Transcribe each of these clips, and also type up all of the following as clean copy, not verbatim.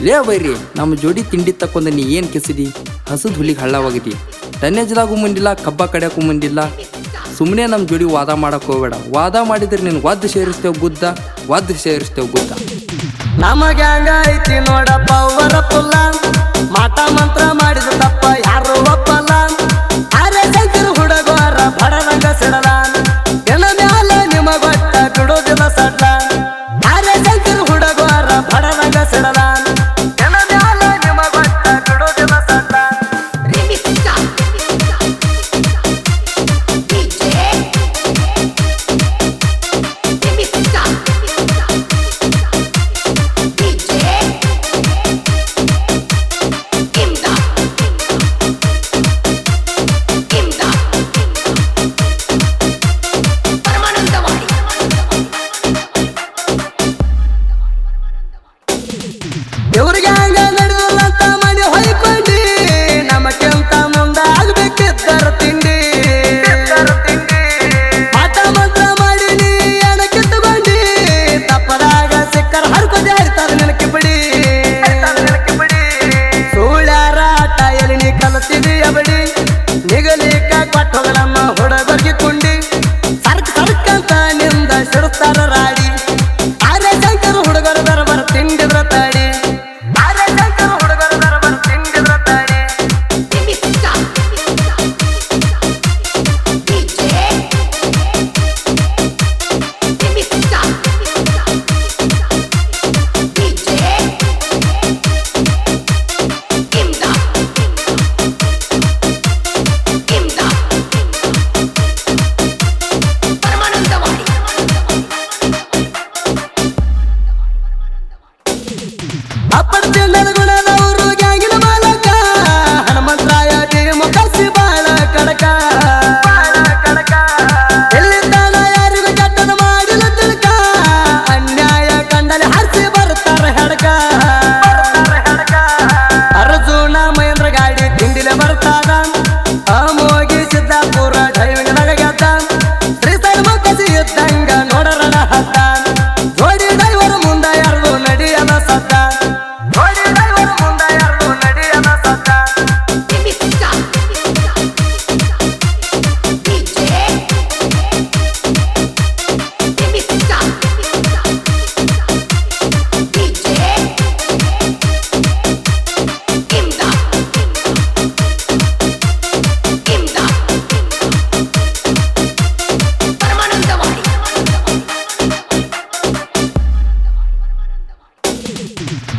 ಲೇ ಬೈರಿ ನಮ್ಮ ಜೋಡಿ ತಿಂಡಿ ತಕ್ಕೊಂಡ ನೀ ಏನು ಕೆಸಿದಿ ಹಸದ್ ಹುಲಿಗೆ ಹಳ್ಳವಾಗಿದಿ ಟನ್ನೇಜ್ದಾಗೂ ಮುಂದಿಲ್ಲ ಕಬ್ಬ ಕಡಿಯೋಕ್ಕೂ ಮುಂದಿಲ್ಲ ಸುಮ್ಮನೆ ನಮ್ಮ ಜೋಡಿ ವಾದ ಮಾಡಕ್ಕೆ ಹೋಗ್ಬೇಡ ವಾದ ಮಾಡಿದ್ರೆ ನೀನು ಒದ್ದು ಸೇರಿಸ್ತೇವೆ ಗುದ್ದ ನಮಗೆ ಹಂಗೈತಿ ನೋಡಪ್ಪ ಅವರ ಪುಲ್ಲ ಮಾಟ ಮಂತ್ರ ಮಾಡಿದ ತಪ್ಪ ಯಾರು ಒಪ್ಪಲ್ಲ ಅರೆ ಶಂಕರ ಹುಡುಗರ ಬಡರಂಗ ಸಿಡಲ ಎನ ಮ್ಯಾಲ ನಿಮಗೊಟ್ಟ ಬಿಡೋದಿಲ್ಲ ಸಡ್ಲ ಅರೆ ಶಂಕರ ಹುಡುಗರ ಬಡರಂಗ ಸಿಡಲ ಎನ ಮ್ಯಾಲ ನಿಮಗೊಟ್ಟ ಬಿಡೋದಿಲ್ಲ ಸಡ್ಲ ಇವ್ರಿಗೆ ಹಂಗ ನಡೆದಿಲ್ಲ ಅಂತ ಮನೆ ಹೊಯ್ಕೊಂಡಿ ನಮಗೆಂತ ಮುಂದ ಆಗ್ಬೇಕಿದ್ದರ ತಿಂಡಿ ಮಾಟ ಮಂತ್ರ ಮಾಡಿ ನೀ ಎಣ ಕಿತ್ತುಕೊಂಡಿ ತಪ್ಪದಾಗ ಸಿಕ್ಕರ ಹರ್ಕೋದೆ ಹರಿತಾರ ನೆನಕಿ ಬಿಡಿ ಸುಳ್ಯಾರ ಆಟ ಎಲ್ಲಿ ನೀ ಕಲತಿದೀಯ ಬಡಿ ನಿಗಲಿಕ ಕೊಟ್ಟೋಗ ನಮ್ಮ ಹುಡುಗರಿಗೆ ಕುಂಡಿ ಸರ್ಕಂತ ನಿಂದ ಸಿಡುತ್ತಾರ ರಾಡಿ ಆರೆ ಶಂಕರ ಹುಡುಗರ ಬರಬರ ತಿಂಡಿದ್ರ ತಾಡಿ ಅಪ್ಪಡ್ತಿಂದದ ಗುಣದವರು ಗ್ಯಾಂಗಿನ ಮಾಲಕ ಹನುಮಂತರಾಯ ಮುಖಸಿ ಬಾಳ ಕಡಕ ಎಲ್ಲಿದ್ದಾನ ಯಾರಿಗೂ ಕೆಟ್ಟದ ಮಾಡಿಲ್ಲ ತಿಳ್ಕ ಅನ್ಯಾಯ ಕಂಡಲ್ಲಿ ಹರಿಸಿ ಬರ್ತಾರ ಹೆಡಕ ಅರ್ಜುನ ಮಹೇಂದ್ರ ಗಾಡಿ ತಿಂಡಿಲೆ ಬರ್ತಾದ ಅಮೋಗಿ ಸಿದ್ದಾಪುರ ಡ್ರೈವಿಂಗ್ ನಗತ್ತ ಶ್ರೀಸೈಲ್ ಮುಖಸಿ ಇದ್ದಂಗ ನೋಡರಣ ಹತ್ತ ಜೋಡಿ ಡ್ರೈವರ್ ಮುಂದ ಯಾರ್ದು ನಡಿಯದ ಸದ್ದ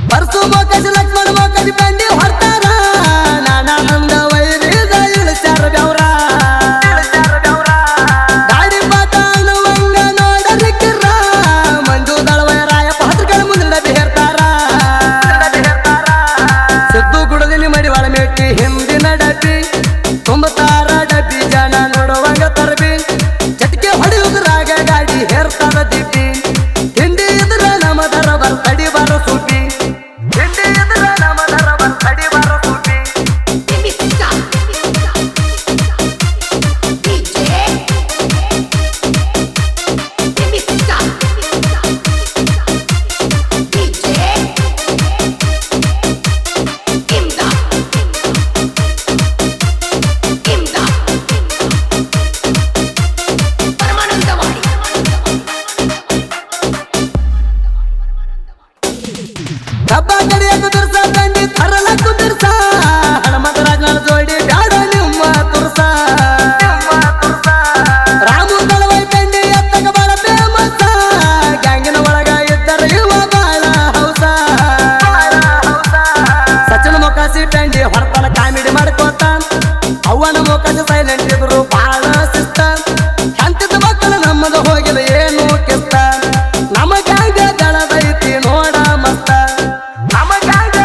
ಬರ್ಸು ಮೋಕಜಿ ಲಕ್ಷ್ಮಣ ಮೋಕಜಿ ಬಂಡಿ ಹೊರ್ತಾರ ನಾನಾ ನಂದ ವೈರಿದ ಇಳಿಸ್ಯಾರ ಬೆವ್ರ ಗಾಡಿ ಪಾತಾಳುವಂಗ ನೋಡಲಿಕ್ಕಿರ ಮಂಜು ದಳವಯರಾಯ ಪಾತ್ರಗಳ ಮುಂದಿನ ಬೇರ್ತಾರ ಸಿದ್ದು ಗುಡದಿನಿ ಮಡಿವಾಳ ಮೇಟಿ ಹಿಂದಿನ ಡಬ್ಬಿ ತುಂಬತಾರ ಡಬ್ಬಿ ಜನ ನೋಡುವಂಗ ತರಬಿ ಚಟ್ಕೆ ಹೊಡೆಯುವುದ್ರಾಗ ಗಾಡಿ ಹೇರ್ತಾರ ದಿಬ್ಬಿ ತಿಂಡಿ ಇದ್ರ ನಮದರ ಬರ್ತಡಿ ಬರ ಸುಬ್ಬಿ ಕಬ್ಬ ಕಡಿಯ ಕುದುರ್ಸ ಬಂಡಿ ತರಲ ಕುದುರ್ಸ ಹನುಮಂತರಾಜನ ಜೋಡಿ ಬ್ಯಾಡ ನಿಮ್ಮ ತುರ್ಸ ರಾಮು ದಳವೈ ಬಂಡಿ ಎತ್ತಗ ಬಾಳ ಫೇಮಸ್ ಗ್ಯಾಂಗಿನ ಒಳಗ ಇದ್ದರ ಇವ ಬಾಳ ಹೌಸ ಸಚಿನ ಮೊಕಾಸಿ ಬಂಡಿ ಹೊರತನ ಕಾಮಿಡಿ ಮಾಡ್ಕೋತ ಅವನ ಮೊಕಾಸಿ ಸೈಲೆಂಟ್ ಇದ್ರು ಬಾಳ ಶಿಸ್ತ ಅಂತಿದ್ದ ಮಕ್ಕಳು ನಮ್ಮದು ಹೋಗಿಲ್ಲ ಏನು ಕಿಸ್ತ ನಮಗಾಗ ದಳದೈತಿ ನೋಡ ಮಸ್ತ ನಮಗಾಗ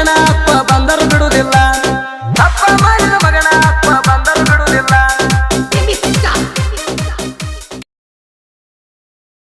ಜನ